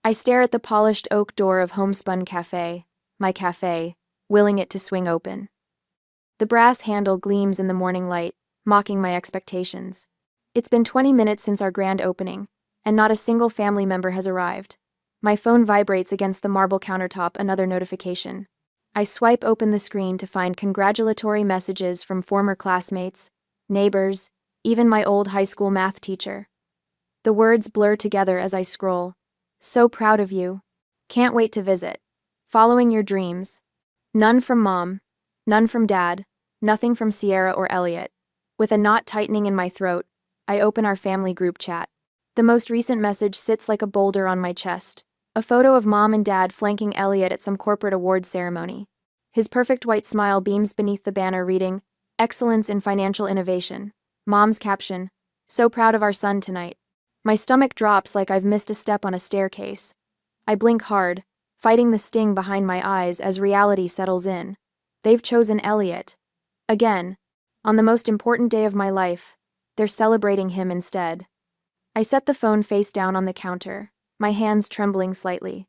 I stare at the polished oak door of homespun Café, my cafe, willing it to swing open. The brass handle gleams in the morning light, mocking my expectations. It's been 20 minutes since our grand opening, and not a single family member has arrived. My phone vibrates against the marble countertop, another notification. I swipe open the screen to find congratulatory messages from former classmates, neighbors, even my old high school math teacher. The words blur together as I scroll. So proud of you. Can't wait to visit. Following your dreams. None from Mom. None from Dad. Nothing from Sierra or Elliot. With a knot tightening in my throat, I open our family group chat. The most recent message sits like a boulder on my chest. A photo of Mom and Dad flanking Elliot at some corporate awards ceremony. His perfect white smile beams beneath the banner reading, "Excellence in Financial Innovation." Mom's caption, "So proud of our son tonight." My stomach drops like I've missed a step on a staircase. I blink hard, fighting the sting behind my eyes as reality settles in. They've chosen Elliot. Again. On the most important day of my life, they're celebrating him instead. I set the phone face down on the counter, my hands trembling slightly.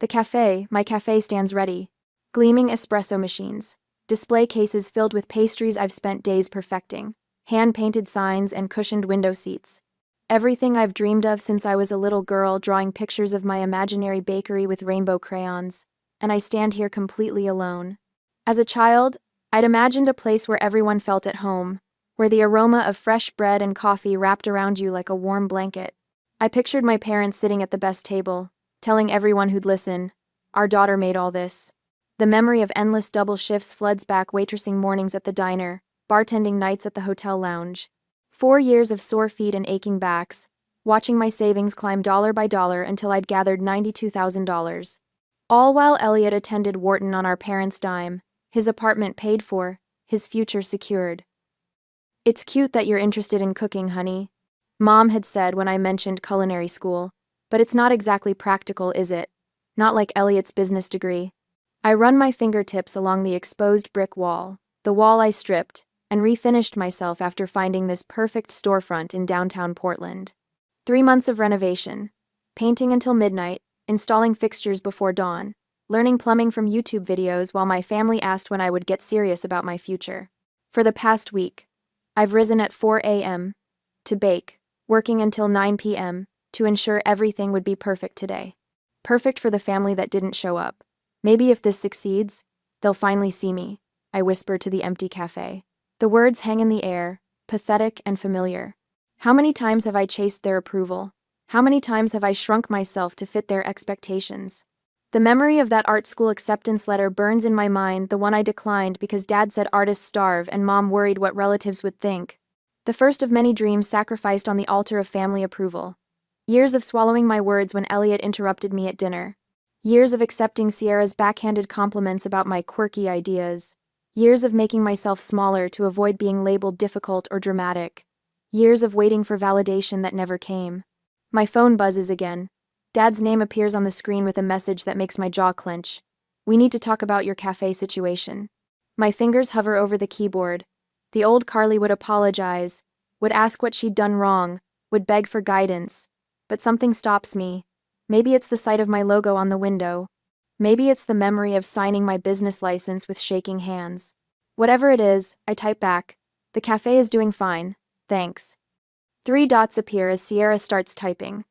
My cafe stands ready. Gleaming espresso machines, display cases filled with pastries I've spent days perfecting, hand-painted signs and cushioned window seats. Everything I've dreamed of since I was a little girl, drawing pictures of my imaginary bakery with rainbow crayons, and I stand here completely alone. As a child, I'd imagined a place where everyone felt at home, where the aroma of fresh bread and coffee wrapped around you like a warm blanket. I pictured my parents sitting at the best table, telling everyone who'd listen, "Our daughter made all this." The memory of endless double shifts floods back, waitressing mornings at the diner, bartending nights at the hotel lounge. 4 years of sore feet and aching backs, watching my savings climb dollar by dollar until I'd gathered $92,000. All while Elliot attended Wharton on our parents' dime, his apartment paid for, his future secured. "It's cute that you're interested in cooking, honey," Mom had said when I mentioned culinary school, "but it's not exactly practical, is it? Not like Elliot's business degree." I run my fingertips along the exposed brick wall, the wall I stripped, and refinished myself after finding this perfect storefront in downtown Portland. 3 months of renovation, painting until midnight, installing fixtures before dawn, learning plumbing from YouTube videos while my family asked when I would get serious about my future. For the past week, I've risen at 4 a.m. to bake, working until 9 p.m. to ensure everything would be perfect today. Perfect for the family that didn't show up. Maybe if this succeeds, they'll finally see me, I whisper to the empty cafe. The words hang in the air, pathetic and familiar. How many times have I chased their approval? How many times have I shrunk myself to fit their expectations? The memory of that art school acceptance letter burns in my mind, the one I declined because Dad said artists starve and Mom worried what relatives would think. The first of many dreams sacrificed on the altar of family approval. Years of swallowing my words when Elliot interrupted me at dinner. Years of accepting Sierra's backhanded compliments about my quirky ideas. Years of making myself smaller to avoid being labeled difficult or dramatic. Years of waiting for validation that never came. My phone buzzes again. Dad's name appears on the screen with a message that makes my jaw clench. "We need to talk about your cafe situation." My fingers hover over the keyboard. The old Carly would apologize, would ask what she'd done wrong, would beg for guidance. But something stops me. Maybe it's the sight of my logo on the window. Maybe it's the memory of signing my business license with shaking hands. Whatever it is, I type back, "The cafe is doing fine, thanks." 3 dots appear as Sierra starts typing.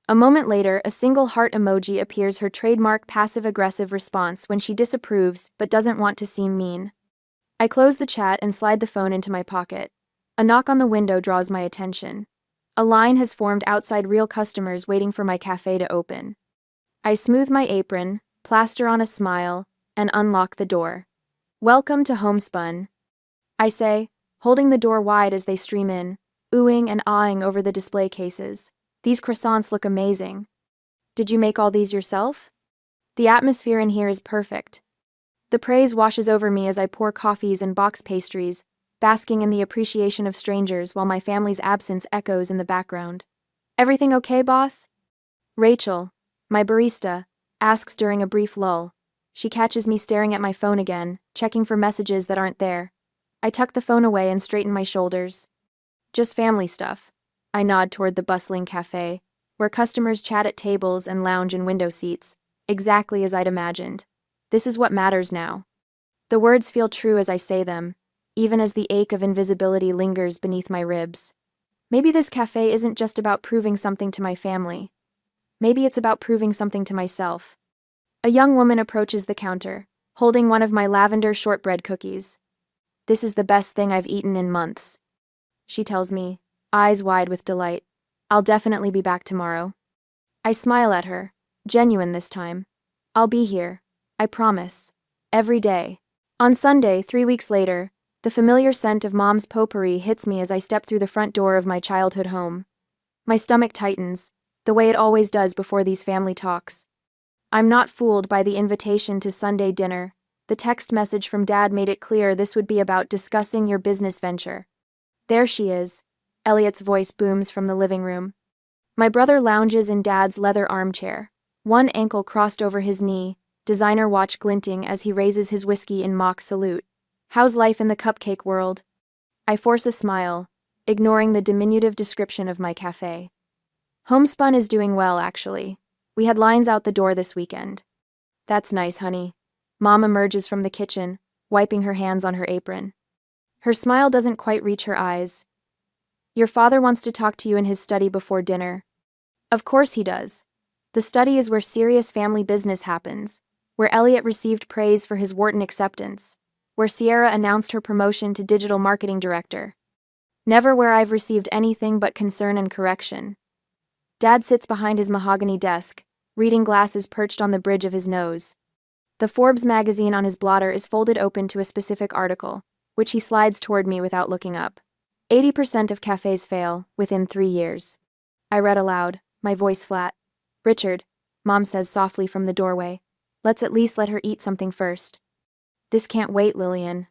A moment later, a single heart emoji appears, her trademark passive-aggressive response when she disapproves but doesn't want to seem mean. I close the chat and slide the phone into my pocket. A knock on the window draws my attention. A line has formed outside, real customers waiting for my cafe to open. I smooth my apron, plaster on a smile, and unlock the door. "Welcome to Homespun," I say, holding the door wide as they stream in, oohing and aahing over the display cases. "These croissants look amazing. Did you make all these yourself?" The atmosphere in here is perfect. The praise washes over me as I pour coffees and box pastries, basking in the appreciation of strangers while my family's absence echoes in the background. "Everything okay, boss?" Rachel, my barista, asks during a brief lull. She catches me staring at my phone again, checking for messages that aren't there. I tuck the phone away and straighten my shoulders. "Just family stuff." I nod toward the bustling cafe. where customers chat at tables and lounge in window seats, exactly as I'd imagined. This is what matters now. The words feel true as I say them, even as the ache of invisibility lingers beneath my ribs. Maybe this cafe isn't just about proving something to my family. Maybe it's about proving something to myself. A young woman approaches the counter, holding one of my lavender shortbread cookies. "This is the best thing I've eaten in months," she tells me, eyes wide with delight. "I'll definitely be back tomorrow." I smile at her, genuine this time. "I'll be here, I promise. Every day." On Sunday, 3 weeks later, the familiar scent of Mom's potpourri hits me as I step through the front door of my childhood home. My stomach tightens, the way it always does before these family talks. I'm not fooled by the invitation to Sunday dinner. The text message from Dad made it clear this would be about discussing your business venture. There she is. Elliot's voice booms from the living room. My brother lounges in Dad's leather armchair, one ankle crossed over his knee, designer watch glinting as he raises his whiskey in mock salute. "How's life in the cupcake world?" I force a smile, ignoring the diminutive description of my cafe. "Homespun is doing well, actually. We had lines out the door this weekend." "That's nice, honey." Mom emerges from the kitchen, wiping her hands on her apron. Her smile doesn't quite reach her eyes. "Your father wants to talk to you in his study before dinner." Of course he does. The study is where serious family business happens, where Elliot received praise for his Wharton acceptance, where Sierra announced her promotion to digital marketing director. Never where I've received anything but concern and correction. Dad sits behind his mahogany desk, reading glasses perched on the bridge of his nose. The Forbes magazine on his blotter is folded open to a specific article, which he slides toward me without looking up. 80% of cafes fail within 3 years. I read aloud, my voice flat. "Richard," Mom says softly from the doorway, "let's at least let her eat something first." "This can't wait, Lillian."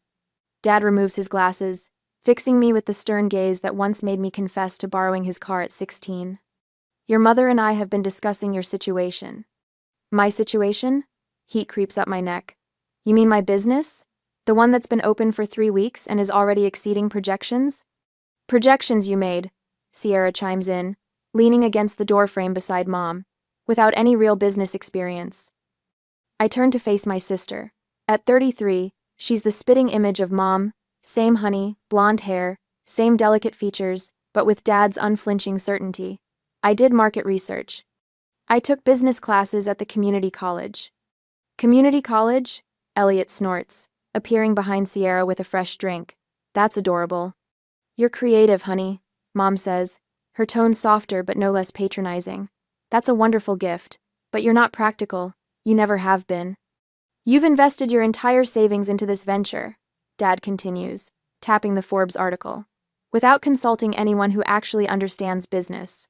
Dad removes his glasses, fixing me with the stern gaze that once made me confess to borrowing his car at 16. "Your mother and I have been discussing your situation." "My situation?" Heat creeps up my neck. "You mean my business? The one that's been open for 3 weeks and is already exceeding projections?" "Projections you made," Sierra chimes in, leaning against the doorframe beside Mom, without any real business experience. I turn to face my sister. At 33, she's the spitting image of Mom, same honey, blonde hair, same delicate features, but with Dad's unflinching certainty. I did market research. I took business classes at the community college. "Community college?" Elliot snorts, appearing behind Sierra with a fresh drink. "That's adorable." "You're creative, honey," Mom says, her tone softer but no less patronizing. "That's a wonderful gift, but you're not practical. You never have been." "You've invested your entire savings into this venture," Dad continues, tapping the Forbes article, "without consulting anyone who actually understands business."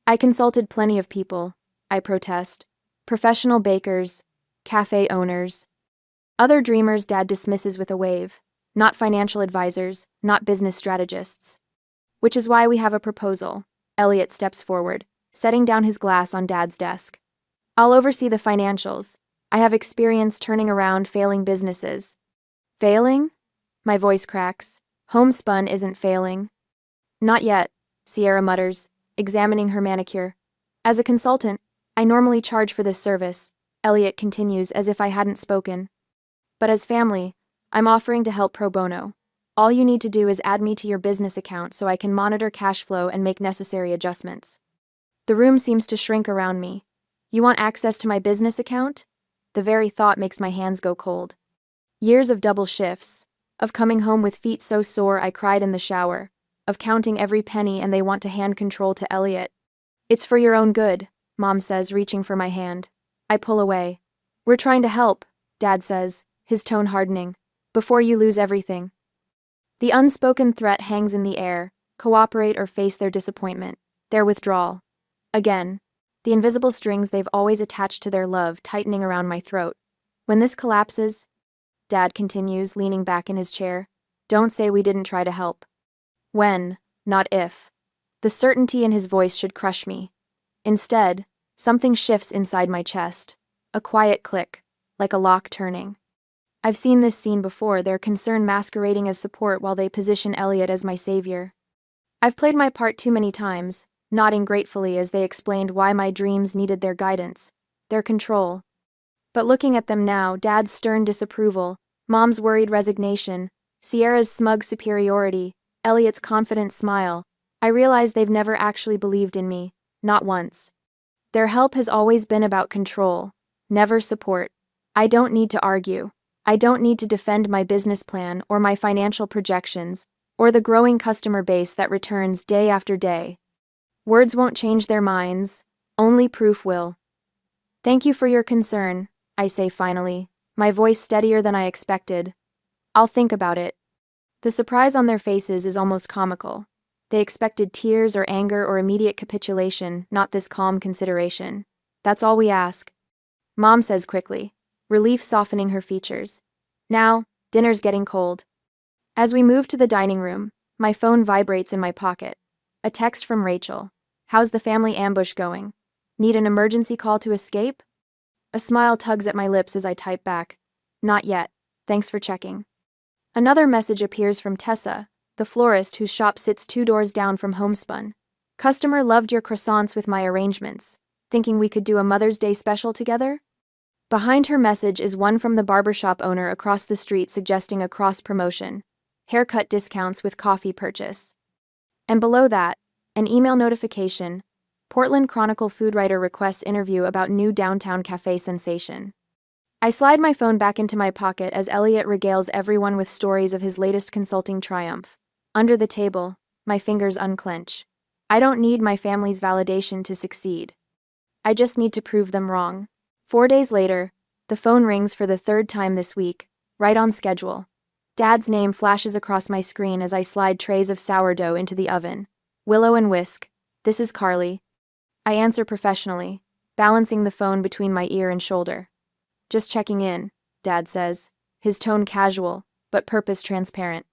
"I consulted plenty of people," I protest. "Professional bakers, cafe owners." Other dreamers Dad dismisses with a wave. Not financial advisors, not business strategists. "Which is why we have a proposal." Elliot steps forward, setting down his glass on Dad's desk. "I'll oversee the financials. I have experience turning around failing businesses." "Failing?" My voice cracks. "Homespun isn't failing." "Not yet," Sierra mutters, examining her manicure. "As a consultant, I normally charge for this service," Elliot continues as if I hadn't spoken. "But as family, I'm offering to help pro bono. All you need to do is add me to your business account so I can monitor cash flow and make necessary adjustments." The room seems to shrink around me. "You want access to my business account?" The very thought makes my hands go cold. Years of double shifts, of coming home with feet so sore I cried in the shower, of counting every penny and they want to hand control to Elliot. "It's for your own good," Mom says, reaching for my hand. I pull away. "We're trying to help," Dad says, his tone hardening. "Before you lose everything." The unspoken threat hangs in the air: cooperate or face their disappointment, their withdrawal. Again, the invisible strings they've always attached to their love tightening around my throat. "When this collapses," Dad continues, leaning back in his chair, "don't say we didn't try to help." When, not if. The certainty in his voice should crush me. Instead, something shifts inside my chest. A quiet click, like a lock turning. I've seen this scene before, their concern masquerading as support while they position Elliot as my savior. I've played my part too many times, nodding gratefully as they explained why my dreams needed their guidance, their control. But looking at them now, Dad's stern disapproval, Mom's worried resignation, Sierra's smug superiority, Elliot's confident smile, I realize they've never actually believed in me, not once. Their help has always been about control, never support. I don't need to argue. I don't need to defend my business plan or my financial projections, or the growing customer base that returns day after day. Words won't change their minds, only proof will. Thank you for your concern, I say finally, my voice steadier than I expected. I'll think about it. The surprise on their faces is almost comical. They expected tears or anger or immediate capitulation, not this calm consideration. That's all we ask. Mom says quickly, relief softening her features. Now, dinner's getting cold. As we move to the dining room, my phone vibrates in my pocket. A text from Rachel. How's the family ambush going? Need an emergency call to escape? A smile tugs at my lips as I type back. Not yet. Thanks for checking. Another message appears from Tessa, the florist whose shop sits 2 doors down from Homespun. Customer loved your croissants with my arrangements, thinking we could do a Mother's Day special together? Behind her message is one from the barbershop owner across the street suggesting a cross-promotion, haircut discounts with coffee purchase. And below that, an email notification, Portland Chronicle food writer requests interview about new downtown cafe sensation. I slide my phone back into my pocket as Elliot regales everyone with stories of his latest consulting triumph. Under the table, my fingers unclench. I don't need my family's validation to succeed. I just need to prove them wrong. 4 days later, the phone rings for the 3rd time this week, right on schedule. Dad's name flashes across my screen as I slide trays of sourdough into the oven. Willow and whisk. This is Carly. I answer professionally, balancing the phone between my ear and shoulder. Just checking in, Dad says, his tone casual, but purpose transparent.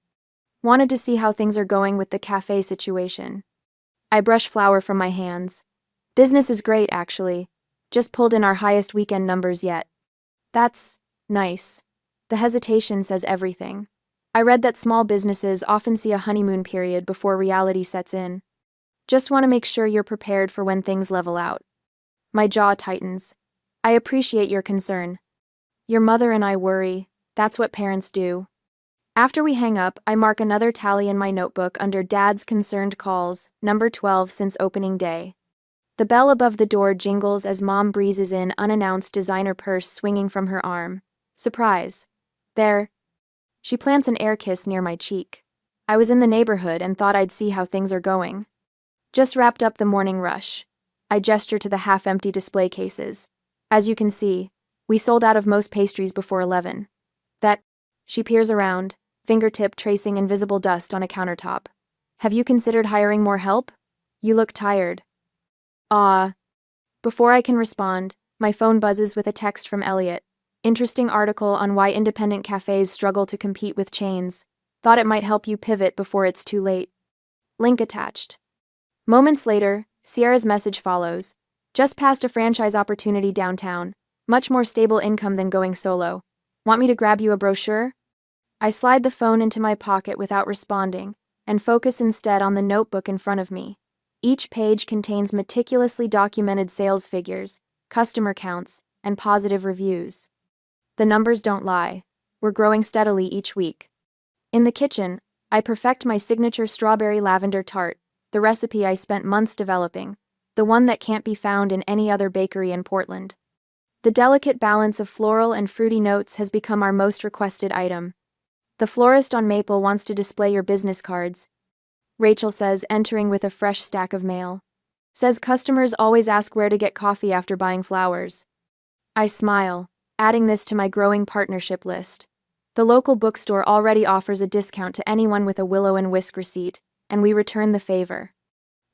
Wanted to see how things are going with the cafe situation. I brush flour from my hands. Business is great, actually. Just pulled in our highest weekend numbers yet. That's nice. The hesitation says everything. I read that small businesses often see a honeymoon period before reality sets in. Just want to make sure you're prepared for when things level out. My jaw tightens. I appreciate your concern. Your mother and I worry. That's what parents do. After we hang up, I mark another tally in my notebook under Dad's concerned calls, number 12 since opening day. The bell above the door jingles as Mom breezes in, unannounced designer purse swinging from her arm. Surprise. There. She plants an air kiss near my cheek. I was in the neighborhood and thought I'd see how things are going. Just wrapped up the morning rush. I gesture to the half-empty display cases. As you can see, we sold out of most pastries before 11. She peers around, fingertip tracing invisible dust on a countertop. Have you considered hiring more help? You look tired. Before I can respond, my phone buzzes with a text from Elliot. Interesting article on why independent cafes struggle to compete with chains. Thought it might help you pivot before it's too late. Link attached. Moments later, Sierra's message follows. Just passed a franchise opportunity downtown. Much more stable income than going solo. Want me to grab you a brochure? I slide the phone into my pocket without responding, and focus instead on the notebook in front of me. Each page contains meticulously documented sales figures, customer counts, and positive reviews. The numbers don't lie. We're growing steadily each week. In the kitchen, I perfect my signature strawberry lavender tart, the recipe I spent months developing, the one that can't be found in any other bakery in Portland. The delicate balance of floral and fruity notes has become our most requested item. The florist on Maple wants to display your business cards, Rachel says, entering with a fresh stack of mail. Says customers always ask where to get coffee after buying flowers. I smile, adding this to my growing partnership list. The local bookstore already offers a discount to anyone with a Willow and Whisk receipt, and we return the favor.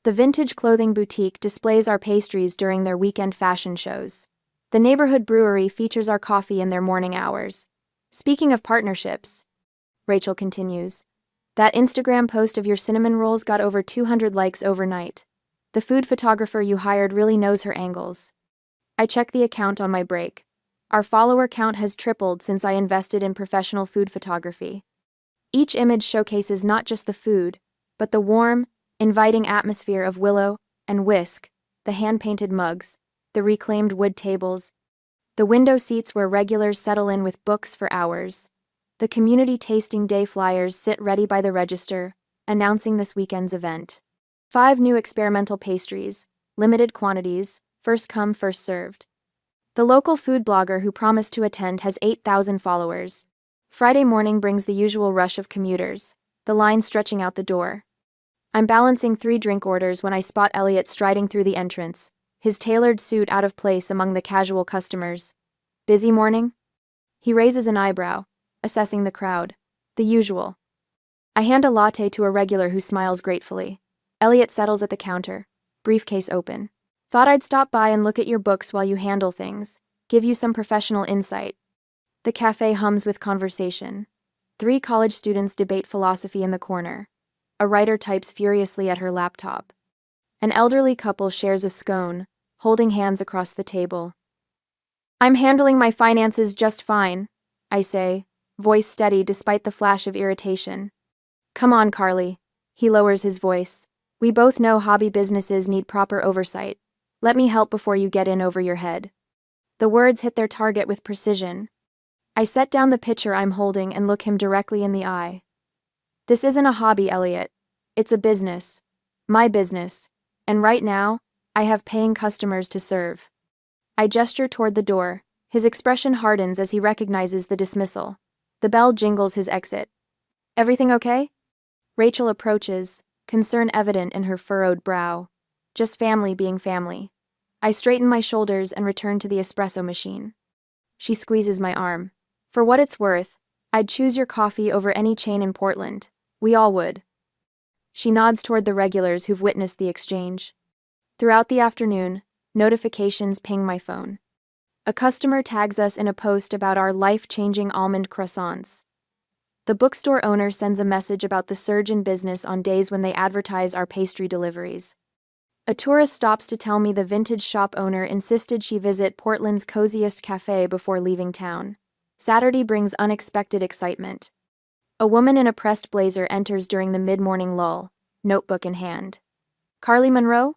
The vintage clothing boutique displays our pastries during their weekend fashion shows. The neighborhood brewery features our coffee in their morning hours. Speaking of partnerships, Rachel continues, that Instagram post of your cinnamon rolls got over 200 likes overnight. The food photographer you hired really knows her angles. I check the account on my break. Our follower count has tripled since I invested in professional food photography. Each image showcases not just the food, but the warm, inviting atmosphere of Willow and whisk, the hand-painted mugs, the reclaimed wood tables, the window seats where regulars settle in with books for hours. The community tasting day flyers sit ready by the register, announcing this weekend's event. 5 new experimental pastries, limited quantities, first come, first served. The local food blogger who promised to attend has 8,000 followers. Friday morning brings the usual rush of commuters, the line stretching out the door. I'm balancing 3 drink orders when I spot Elliot striding through the entrance, his tailored suit out of place among the casual customers. Busy morning? He raises an eyebrow, assessing the crowd. The usual. I hand a latte to a regular who smiles gratefully. Elliot settles at the counter, briefcase open. Thought I'd stop by and look at your books while you handle things, give you some professional insight. The cafe hums with conversation. 3 college students debate philosophy in the corner. A writer types furiously at her laptop. An elderly couple shares a scone, holding hands across the table. I'm handling my finances just fine, I say, voice steady despite the flash of irritation. Come on, Carly. He lowers his voice. We both know hobby businesses need proper oversight. Let me help before you get in over your head. The words hit their target with precision. I set down the pitcher I'm holding and look him directly in the eye. This isn't a hobby, Elliot. It's a business. My business. And right now, I have paying customers to serve. I gesture toward the door. His expression hardens as he recognizes the dismissal. The bell jingles his exit. Everything okay? Rachel approaches, concern evident in her furrowed brow. Just family being family. I straighten my shoulders and return to the espresso machine. She squeezes my arm. For what it's worth, I'd choose your coffee over any chain in Portland. We all would. She nods toward the regulars who've witnessed the exchange. Throughout the afternoon, notifications ping my phone. A customer tags us in a post about our life-changing almond croissants. The bookstore owner sends a message about the surge in business on days when they advertise our pastry deliveries. A tourist stops to tell me the vintage shop owner insisted she visit Portland's coziest cafe before leaving town. Saturday brings unexpected excitement. A woman in a pressed blazer enters during the mid-morning lull, notebook in hand. Carly Monroe?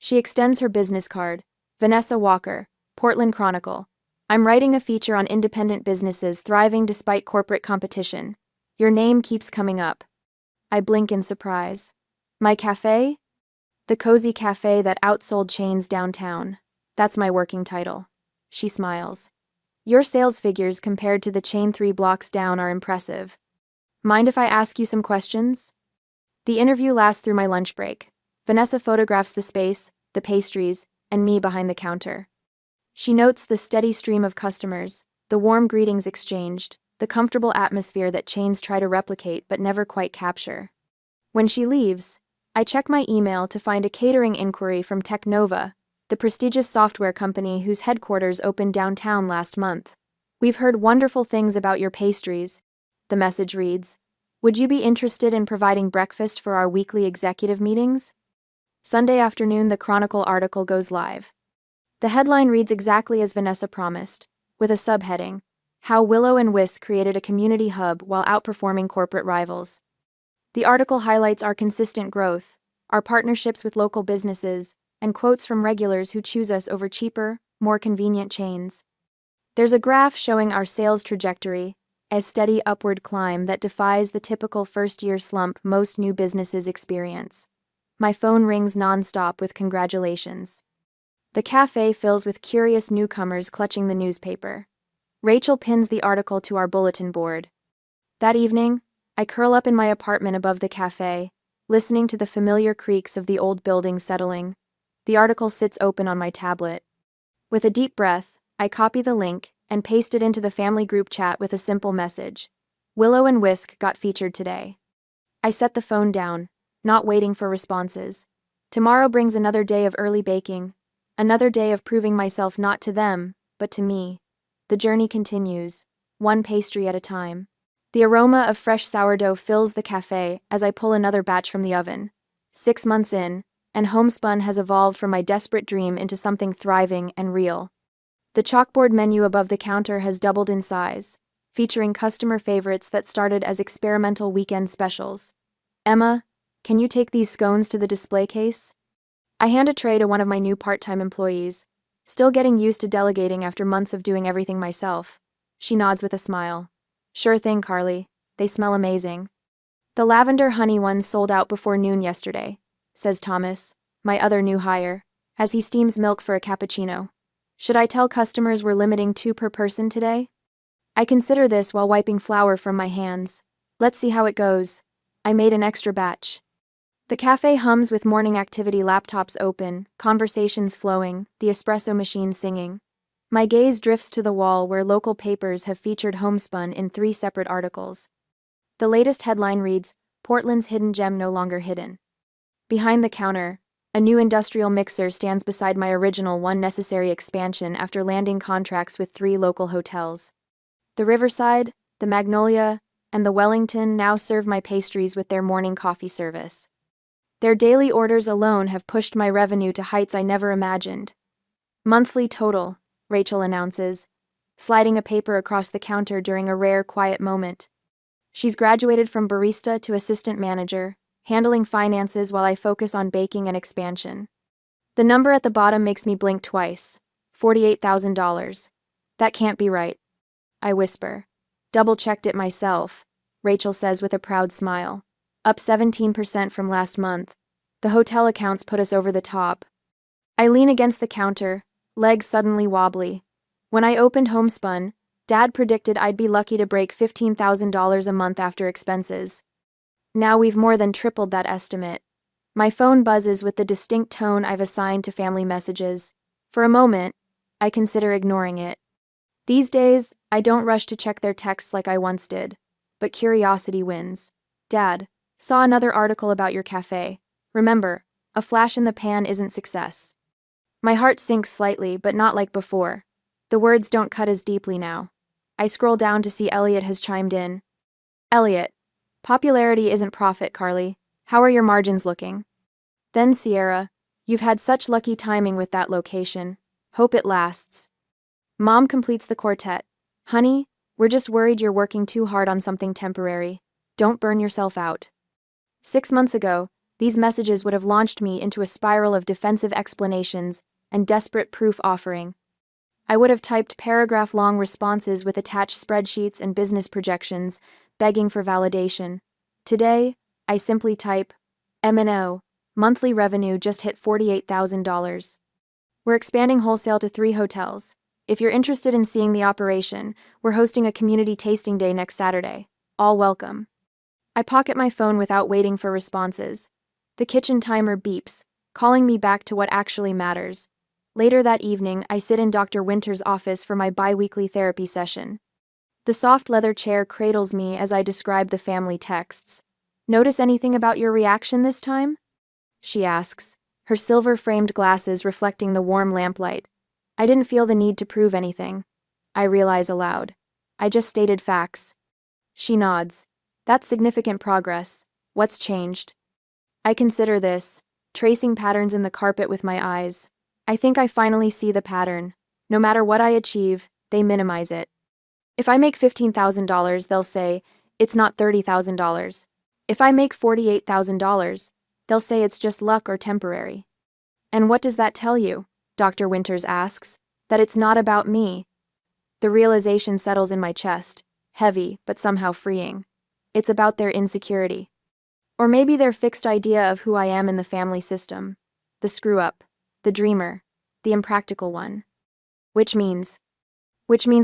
She extends her business card. Vanessa Walker, Portland Chronicle. I'm writing a feature on independent businesses thriving despite corporate competition. Your name keeps coming up. I blink in surprise. My cafe? The cozy cafe that outsold chains downtown. That's my working title. She smiles. Your sales figures compared to the chain 3 blocks down are impressive. Mind if I ask you some questions? The interview lasts through my lunch break. Vanessa photographs the space, the pastries, and me behind the counter. She notes the steady stream of customers, the warm greetings exchanged, the comfortable atmosphere that chains try to replicate but never quite capture. When she leaves, I check my email to find a catering inquiry from Technova, the prestigious software company whose headquarters opened downtown last month. We've heard wonderful things about your pastries, the message reads. Would you be interested in providing breakfast for our weekly executive meetings? Sunday afternoon, the Chronicle article goes live. The headline reads exactly as Vanessa promised, with a subheading, How Willow and Whisk Created a Community Hub While Outperforming Corporate Rivals. The article highlights our consistent growth, our partnerships with local businesses, and quotes from regulars who choose us over cheaper, more convenient chains. There's a graph showing our sales trajectory, a steady upward climb that defies the typical first-year slump most new businesses experience. My phone rings nonstop with congratulations. The cafe fills with curious newcomers clutching the newspaper. Rachel pins the article to our bulletin board. That evening, I curl up in my apartment above the cafe, listening to the familiar creaks of the old building settling. The article sits open on my tablet. With a deep breath, I copy the link and paste it into the family group chat with a simple message. Willow and Whisk got featured today. I set the phone down, not waiting for responses. Tomorrow brings another day of early baking, another day of proving myself not to them, but to me. The journey continues, one pastry at a time. The aroma of fresh sourdough fills the cafe as I pull another batch from the oven. 6 months in, and homespun has evolved from my desperate dream into something thriving and real. The chalkboard menu above the counter has doubled in size, featuring customer favorites that started as experimental weekend specials. Emma, can you take these scones to the display case? I hand a tray to one of my new part-time employees, still getting used to delegating after months of doing everything myself. She nods with a smile. Sure thing, Carly. They smell amazing. The lavender honey ones sold out before noon yesterday, says Thomas, my other new hire, as he steams milk for a cappuccino. Should I tell customers we're limiting 2 per person today? I consider this while wiping flour from my hands. Let's see how it goes. I made an extra batch. The cafe hums with morning activity, laptops open, conversations flowing, the espresso machine singing. My gaze drifts to the wall where local papers have featured homespun in 3 separate articles. The latest headline reads, Portland's hidden gem no longer hidden. Behind the counter, a new industrial mixer stands beside my original one necessary expansion after landing contracts with 3 local hotels. The Riverside, the Magnolia, and the Wellington now serve my pastries with their morning coffee service. Their daily orders alone have pushed my revenue to heights I never imagined. Monthly total, Rachel announces, sliding a paper across the counter during a rare, quiet moment. She's graduated from barista to assistant manager, handling finances while I focus on baking and expansion. The number at the bottom makes me blink twice. $48,000. That can't be right. I whisper. Double-checked it myself, Rachel says with a proud smile. Up 17% from last month. The hotel accounts put us over the top. I lean against the counter, legs suddenly wobbly. When I opened Homespun, Dad predicted I'd be lucky to break $15,000 a month after expenses. Now we've more than tripled that estimate. My phone buzzes with the distinct tone I've assigned to family messages. For a moment, I consider ignoring it. These days, I don't rush to check their texts like I once did. But curiosity wins. Dad, saw another article about your cafe. Remember, a flash in the pan isn't success. My heart sinks slightly, but not like before. The words don't cut as deeply now. I scroll down to see Elliot has chimed in. Elliot, popularity isn't profit, Carly. How are your margins looking? Then Sierra, you've had such lucky timing with that location. Hope it lasts. Mom completes the quartet. Honey, we're just worried you're working too hard on something temporary. Don't burn yourself out. 6 months ago, these messages would have launched me into a spiral of defensive explanations and desperate proof offering. I would have typed paragraph-long responses with attached spreadsheets and business projections, begging for validation. Today, I simply type, M&O, monthly revenue just hit $48,000. We're expanding wholesale to 3 hotels. If you're interested in seeing the operation, we're hosting a community tasting day next Saturday. All welcome. I pocket my phone without waiting for responses. The kitchen timer beeps, calling me back to what actually matters. Later that evening, I sit in Dr. Winter's office for my bi-weekly therapy session. The soft leather chair cradles me as I describe the family texts. Notice anything about your reaction this time? She asks, her silver-framed glasses reflecting the warm lamplight. I didn't feel the need to prove anything. I realize aloud. I just stated facts. She nods. That's significant progress. What's changed? I consider this, tracing patterns in the carpet with my eyes. I think I finally see the pattern. No matter what I achieve, they minimize it. If I make $15,000, they'll say, it's not $30,000. If I make $48,000, they'll say it's just luck or temporary. And what does that tell you? Dr. Winters asks. That it's not about me. The realization settles in my chest, heavy but somehow freeing. It's about their insecurity. Or maybe their fixed idea of who I am in the family system. The screw-up, the dreamer, the impractical one. Which means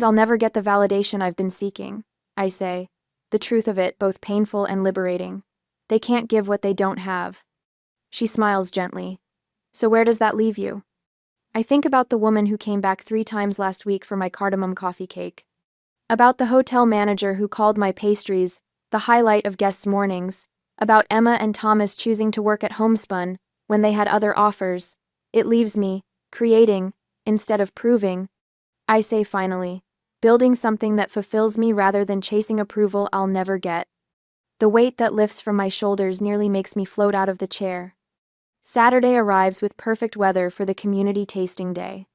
I'll never get the validation I've been seeking, I say, the truth of it both painful and liberating. They can't give what they don't have. She smiles gently. So where does that leave you? I think about the woman who came back 3 times last week for my cardamom coffee cake. About the hotel manager who called my pastries the highlight of guests' mornings. About Emma and Thomas choosing to work at Homespun when they had other offers. It leaves me, creating, instead of proving. I say finally, building something that fulfills me rather than chasing approval I'll never get. The weight that lifts from my shoulders nearly makes me float out of the chair. Saturday arrives with perfect weather for the community tasting day.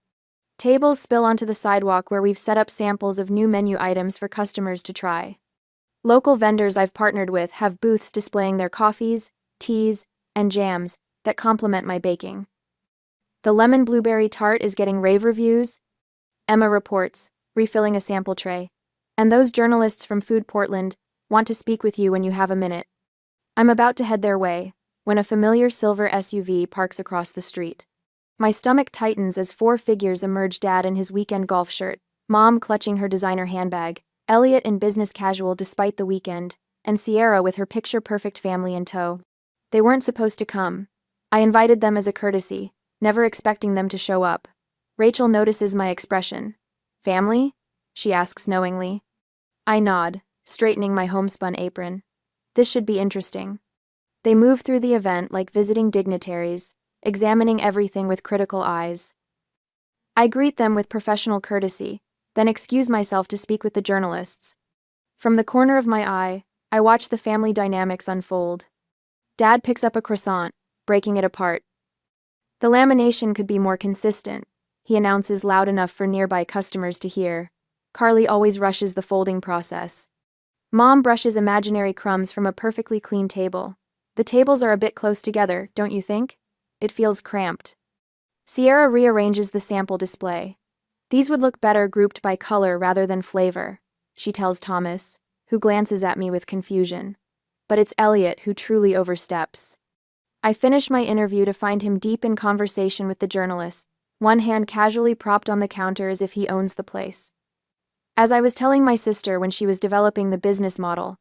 Tables spill onto the sidewalk where we've set up samples of new menu items for customers to try. Local vendors I've partnered with have booths displaying their coffees, teas, and jams that complement my baking. The lemon blueberry tart is getting rave reviews, Emma reports, refilling a sample tray. And those journalists from Food Portland want to speak with you when you have a minute. I'm about to head their way, when a familiar silver SUV parks across the street. My stomach tightens as four figures emerge: Dad in his weekend golf shirt, Mom clutching her designer handbag, Elliot in business casual despite the weekend, and Sierra with her picture-perfect family in tow. They weren't supposed to come. I invited them as a courtesy, never expecting them to show up. Rachel notices my expression. Family? She asks knowingly. I nod, straightening my homespun apron. This should be interesting. They move through the event like visiting dignitaries, examining everything with critical eyes. I greet them with professional courtesy, then excuse myself to speak with the journalists. From the corner of my eye, I watch the family dynamics unfold. Dad picks up a croissant, breaking it apart. The lamination could be more consistent, he announces loud enough for nearby customers to hear. Carly always rushes the folding process. Mom brushes imaginary crumbs from a perfectly clean table. The tables are a bit close together, don't you think? It feels cramped. Sierra rearranges the sample display. These would look better grouped by color rather than flavor, she tells Thomas, who glances at me with confusion. But it's Elliot who truly oversteps. I finish my interview to find him deep in conversation with the journalist, one hand casually propped on the counter as if he owns the place. As I was telling my sister when she was developing the business model,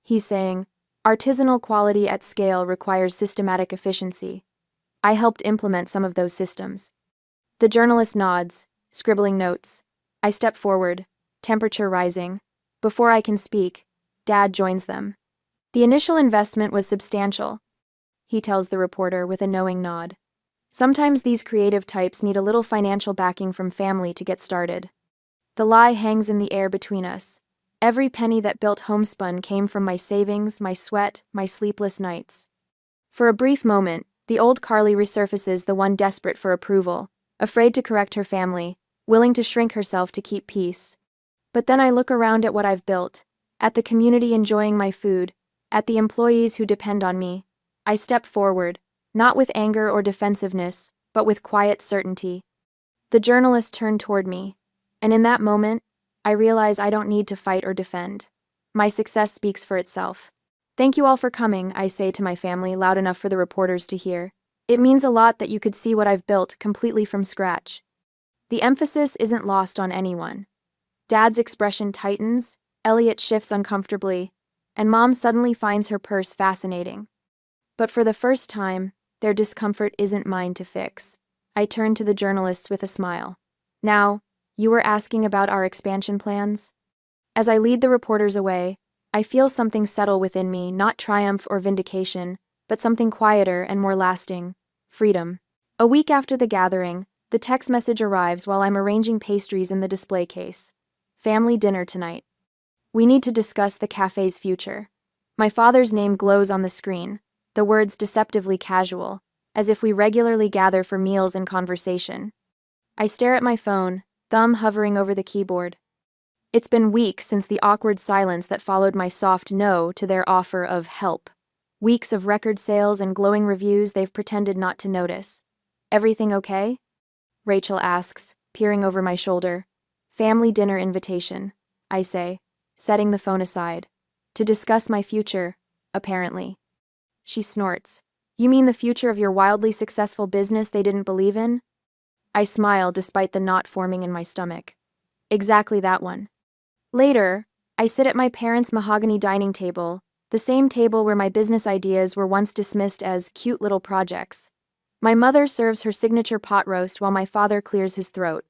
he's saying, artisanal quality at scale requires systematic efficiency. I helped implement some of those systems. The journalist nods, scribbling notes. I step forward, temperature rising. Before I can speak, Dad joins them. The initial investment was substantial, he tells the reporter with a knowing nod. Sometimes these creative types need a little financial backing from family to get started. The lie hangs in the air between us. Every penny that built Homespun came from my savings, my sweat, my sleepless nights. For a brief moment, the old Carly resurfaces, the one desperate for approval, afraid to correct her family, willing to shrink herself to keep peace. But then I look around at what I've built, at the community enjoying my food, at the employees who depend on me. I step forward, not with anger or defensiveness, but with quiet certainty. The journalist turned toward me, and in that moment, I realize I don't need to fight or defend. My success speaks for itself. Thank you all for coming, I say to my family, loud enough for the reporters to hear. It means a lot that you could see what I've built completely from scratch. The emphasis isn't lost on anyone. Dad's expression tightens, Elliot shifts uncomfortably, and Mom suddenly finds her purse fascinating. But for the first time, their discomfort isn't mine to fix. I turn to the journalists with a smile. Now, you were asking about our expansion plans? As I lead the reporters away, I feel something settle within me, not triumph or vindication, but something quieter and more lasting: freedom. A week after the gathering, the text message arrives while I'm arranging pastries in the display case. Family dinner tonight. We need to discuss the cafe's future. My father's name glows on the screen, the words deceptively casual, as if we regularly gather for meals and conversation. I stare at my phone, thumb hovering over the keyboard. It's been weeks since the awkward silence that followed my soft no to their offer of help. Weeks of record sales and glowing reviews they've pretended not to notice. Everything okay? Rachel asks, peering over my shoulder. Family dinner invitation, I say, setting the phone aside. To discuss my future, apparently. She snorts. You mean the future of your wildly successful business they didn't believe in? I smile despite the knot forming in my stomach. Exactly that one. Later, I sit at my parents' mahogany dining table, the same table where my business ideas were once dismissed as cute little projects. My mother serves her signature pot roast while my father clears his throat.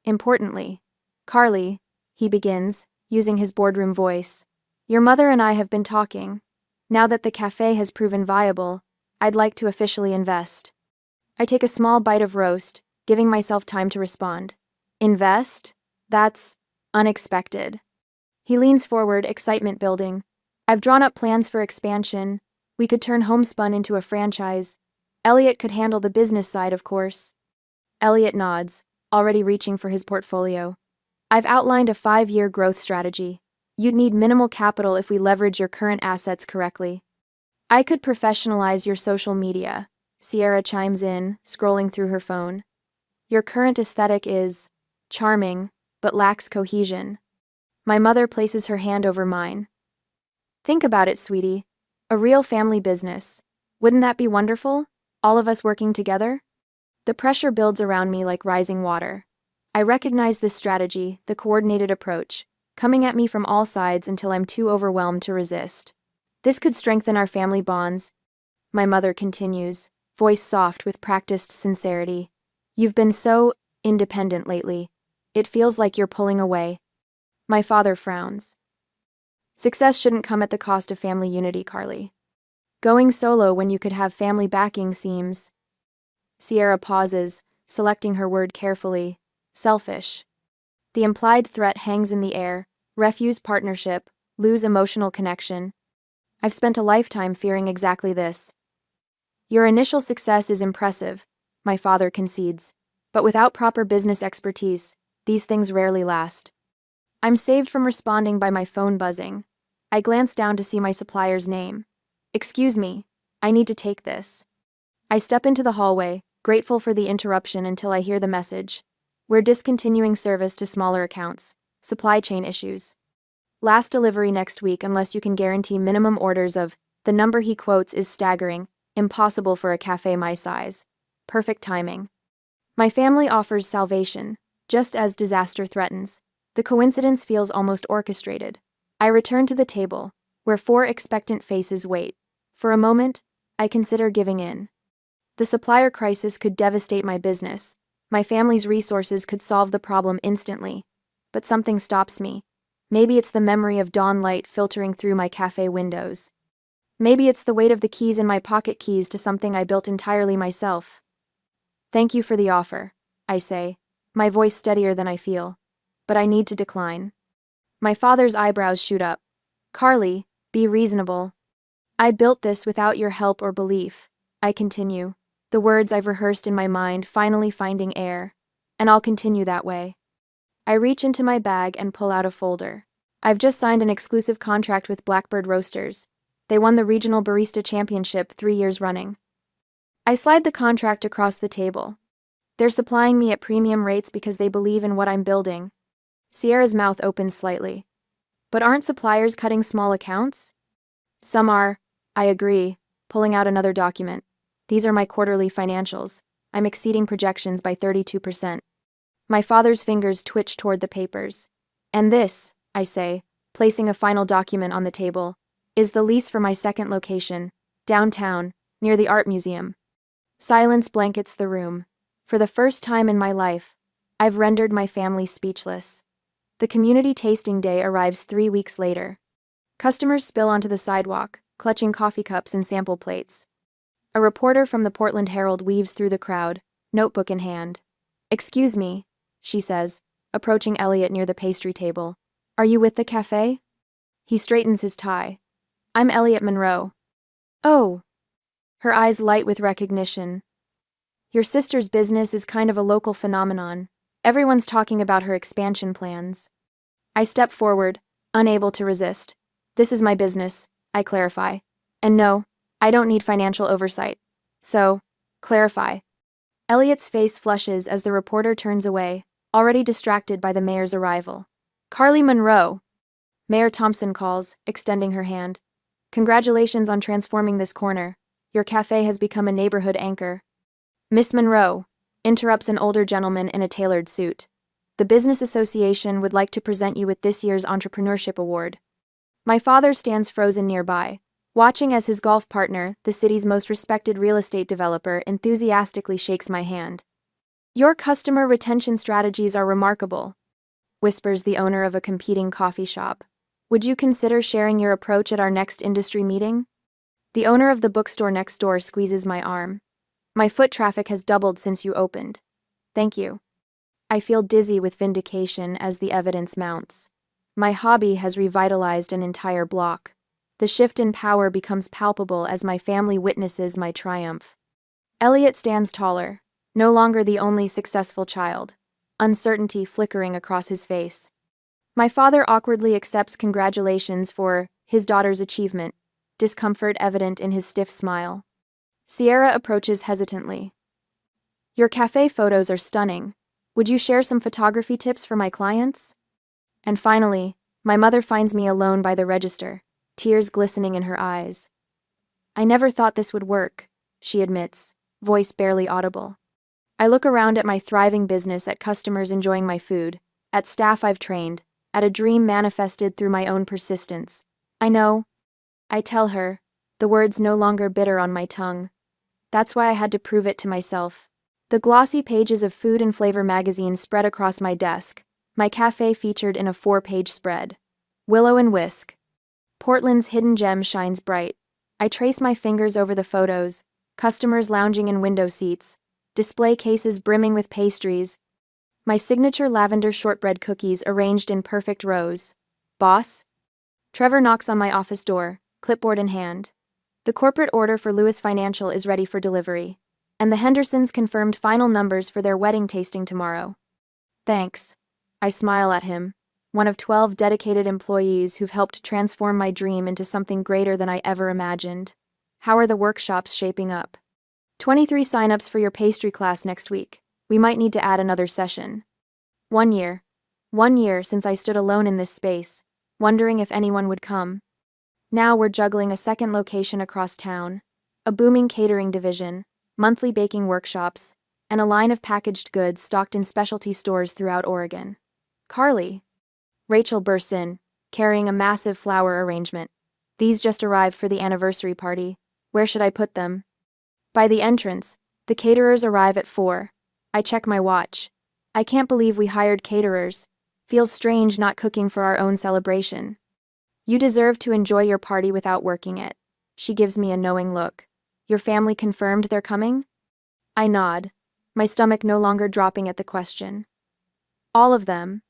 Importantly, Carly, he begins, using his boardroom voice, your mother and I have been talking. Now that the cafe has proven viable, I'd like to officially invest. I take a small bite of roast, giving myself time to respond. Invest? That's unexpected. He leans forward, excitement building. I've drawn up plans for expansion. We could turn Homespun into a franchise. Elliot could handle the business side, of course. Elliot nods, already reaching for his portfolio. I've outlined a 5-year growth strategy. You'd need minimal capital if we leverage your current assets correctly. I could professionalize your social media, Sierra chimes in, scrolling through her phone. Your current aesthetic is charming, but lacks cohesion. My mother places her hand over mine. Think about it, sweetie. A real family business. Wouldn't that be wonderful? All of us working together? The pressure builds around me like rising water. I recognize this strategy, the coordinated approach, coming at me from all sides until I'm too overwhelmed to resist. This could strengthen our family bonds. My mother continues, voice soft with practiced sincerity. You've been so independent lately. It feels like you're pulling away. My father frowns. Success shouldn't come at the cost of family unity, Carly. Going solo when you could have family backing seems... Sierra pauses, selecting her word carefully. Selfish. The implied threat hangs in the air. Refuse partnership, lose emotional connection. I've spent a lifetime fearing exactly this. Your initial success is impressive, my father concedes, but without proper business expertise, these things rarely last. I'm saved from responding by my phone buzzing. I glance down to see my supplier's name. Excuse me, I need to take this. I step into the hallway, grateful for the interruption until I hear the message. We're discontinuing service to smaller accounts. Supply chain issues. Last delivery next week unless you can guarantee minimum orders of... The number he quotes is staggering, impossible for a cafe my size. Perfect timing. My family offers salvation, just as disaster threatens. The coincidence feels almost orchestrated. I return to the table, where 4 expectant faces wait. For a moment, I consider giving in. The supplier crisis could devastate my business. My family's resources could solve the problem instantly. But something stops me. Maybe it's the memory of dawn light filtering through my cafe windows. Maybe it's the weight of the keys in my pocket keys to something I built entirely myself. Thank you for the offer, I say, my voice steadier than I feel. But I need to decline. My father's eyebrows shoot up. Carly, be reasonable. I built this without your help or belief, I continue, the words I've rehearsed in my mind finally finding air. And I'll continue that way. I reach into my bag and pull out a folder. I've just signed an exclusive contract with Blackbird Roasters. They won the Regional Barista Championship 3 years running. I slide the contract across the table. They're supplying me at premium rates because they believe in what I'm building. Sierra's mouth opens slightly. But aren't suppliers cutting small accounts? Some are, I agree, pulling out another document. These are my quarterly financials. I'm exceeding projections by 32%. My father's fingers twitch toward the papers. And this, I say, placing a final document on the table, is the lease for my second location, downtown, near the art museum. Silence blankets the room. For the first time in my life, I've rendered my family speechless. The community tasting day arrives 3 weeks later. Customers spill onto the sidewalk, clutching coffee cups and sample plates. A reporter from the Portland Herald weaves through the crowd, notebook in hand. Excuse me, she says, approaching Elliot near the pastry table. Are you with the cafe? He straightens his tie. I'm Elliot Monroe. Oh. Her eyes light with recognition. Your sister's business is kind of a local phenomenon. Everyone's talking about her expansion plans. I step forward, unable to resist. This is my business, I clarify. And no, I don't need financial oversight. So, clarify. Elliot's face flushes as the reporter turns away, already distracted by the mayor's arrival. Carly Monroe! Mayor Thompson calls, extending her hand. Congratulations on transforming this corner. Your cafe has become a neighborhood anchor. Miss Monroe, interrupts an older gentleman in a tailored suit. The Business Association would like to present you with this year's Entrepreneurship Award. My father stands frozen nearby, watching as his golf partner, the city's most respected real estate developer, enthusiastically shakes my hand. Your customer retention strategies are remarkable, whispers the owner of a competing coffee shop. Would you consider sharing your approach at our next industry meeting? The owner of the bookstore next door squeezes my arm. My foot traffic has doubled since you opened. Thank you. I feel dizzy with vindication as the evidence mounts. My hobby has revitalized an entire block. The shift in power becomes palpable as my family witnesses my triumph. Elliot stands taller, no longer the only successful child, uncertainty flickering across his face. My father awkwardly accepts congratulations for his daughter's achievement, discomfort evident in his stiff smile. Sierra approaches hesitantly. Your cafe photos are stunning. Would you share some photography tips for my clients? And finally, my mother finds me alone by the register, tears glistening in her eyes. I never thought this would work, she admits, voice barely audible. I look around at my thriving business, at customers enjoying my food, at staff I've trained, at a dream manifested through my own persistence. I know. I tell her, the words no longer bitter on my tongue. That's why I had to prove it to myself. The glossy pages of Food and Flavor magazine spread across my desk, my cafe featured in a 4-page spread. Willow and Whisk. Portland's hidden gem shines bright. I trace my fingers over the photos, customers lounging in window seats, display cases brimming with pastries, my signature lavender shortbread cookies arranged in perfect rows. Boss? Trevor knocks on my office door, clipboard in hand. The corporate order for Lewis Financial is ready for delivery, and the Hendersons confirmed final numbers for their wedding tasting tomorrow. Thanks. I smile at him, one of 12 dedicated employees who've helped transform my dream into something greater than I ever imagined. How are the workshops shaping up? 23 signups for your pastry class next week. We might need to add another session. 1 year. 1 year since I stood alone in this space, wondering if anyone would come. Now we're juggling a second location across town, a booming catering division, monthly baking workshops, and a line of packaged goods stocked in specialty stores throughout Oregon. Carly. Rachel bursts in, carrying a massive flower arrangement. These just arrived for the anniversary party. Where should I put them? By the entrance. The caterers arrive at 4. I check my watch. I can't believe we hired caterers. Feels strange not cooking for our own celebration. You deserve to enjoy your party without working it. She gives me a knowing look. Your family confirmed they're coming? I nod, my stomach no longer dropping at the question. All of them.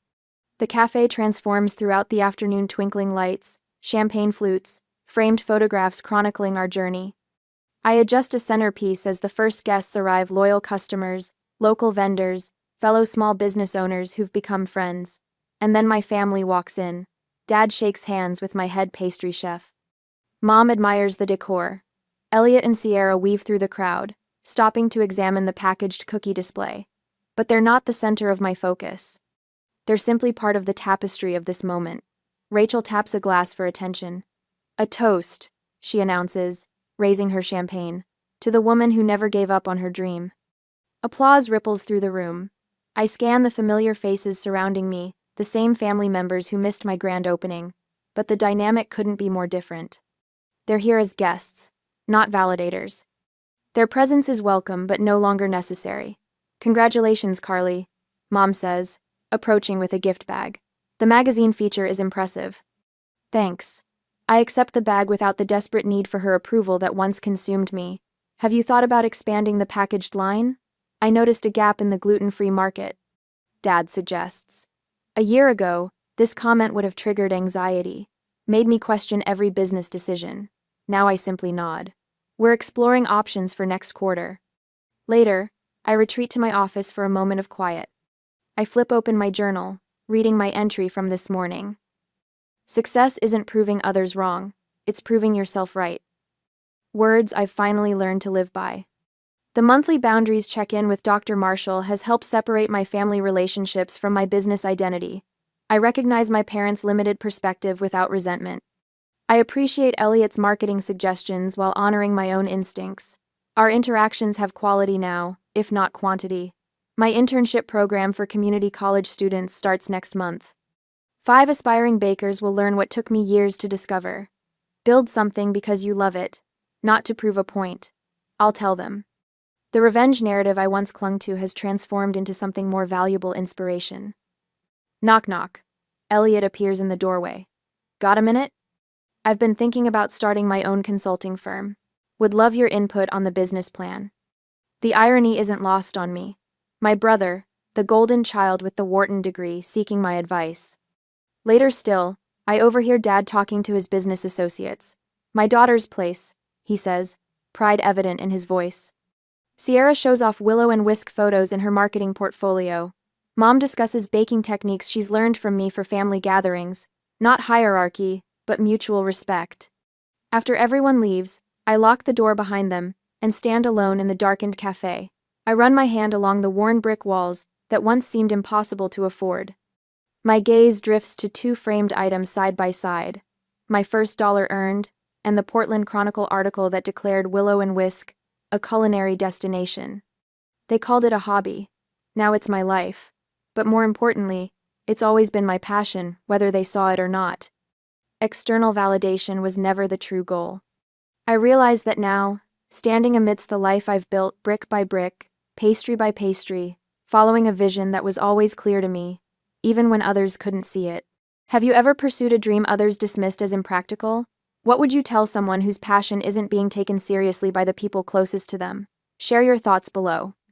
The cafe transforms throughout the afternoon, twinkling lights, champagne flutes, framed photographs chronicling our journey. I adjust a centerpiece as the first guests arrive, loyal customers, local vendors, fellow small business owners who've become friends. And then my family walks in. Dad shakes hands with my head pastry chef. Mom admires the decor. Elliot and Sierra weave through the crowd, stopping to examine the packaged cookie display. But they're not the center of my focus. They're simply part of the tapestry of this moment. Rachel taps a glass for attention. A toast, she announces, raising her champagne, to the woman who never gave up on her dream. Applause ripples through the room. I scan the familiar faces surrounding me, the same family members who missed my grand opening, but the dynamic couldn't be more different. They're here as guests, not validators. Their presence is welcome but no longer necessary. Congratulations, Carly, Mom says, approaching with a gift bag. The magazine feature is impressive. Thanks. I accept the bag without the desperate need for her approval that once consumed me. Have you thought about expanding the packaged line? I noticed a gap in the gluten-free market. Dad suggests. A year ago, this comment would have triggered anxiety, made me question every business decision. Now I simply nod. We're exploring options for next quarter. Later, I retreat to my office for a moment of quiet. I flip open my journal, reading my entry from this morning. Success isn't proving others wrong, it's proving yourself right. Words I've finally learned to live by. The monthly boundaries check-in with Dr. Marshall has helped separate my family relationships from my business identity. I recognize my parents' limited perspective without resentment. I appreciate Elliot's marketing suggestions while honoring my own instincts. Our interactions have quality now, if not quantity. My internship program for community college students starts next month. 5 aspiring bakers will learn what took me years to discover. Build something because you love it, not to prove a point. I'll tell them. The revenge narrative I once clung to has transformed into something more valuable: inspiration. Knock knock. Elliot appears in the doorway. Got a minute? I've been thinking about starting my own consulting firm. Would love your input on the business plan. The irony isn't lost on me. My brother, the golden child with the Wharton degree, seeking my advice. Later still, I overhear Dad talking to his business associates. My daughter's place, he says, pride evident in his voice. Sierra shows off Willow and Whisk photos in her marketing portfolio. Mom discusses baking techniques she's learned from me for family gatherings. Not hierarchy, but mutual respect. After everyone leaves, I lock the door behind them, and stand alone in the darkened cafe. I run my hand along the worn brick walls that once seemed impossible to afford. My gaze drifts to two framed items side by side, my first dollar earned, and the Portland Chronicle article that declared Willow and Whisk a culinary destination. They called it a hobby. Now it's my life. But more importantly, it's always been my passion, whether they saw it or not. External validation was never the true goal. I realize that now, standing amidst the life I've built brick by brick, pastry by pastry, following a vision that was always clear to me, even when others couldn't see it. Have you ever pursued a dream others dismissed as impractical? What would you tell someone whose passion isn't being taken seriously by the people closest to them? Share your thoughts below.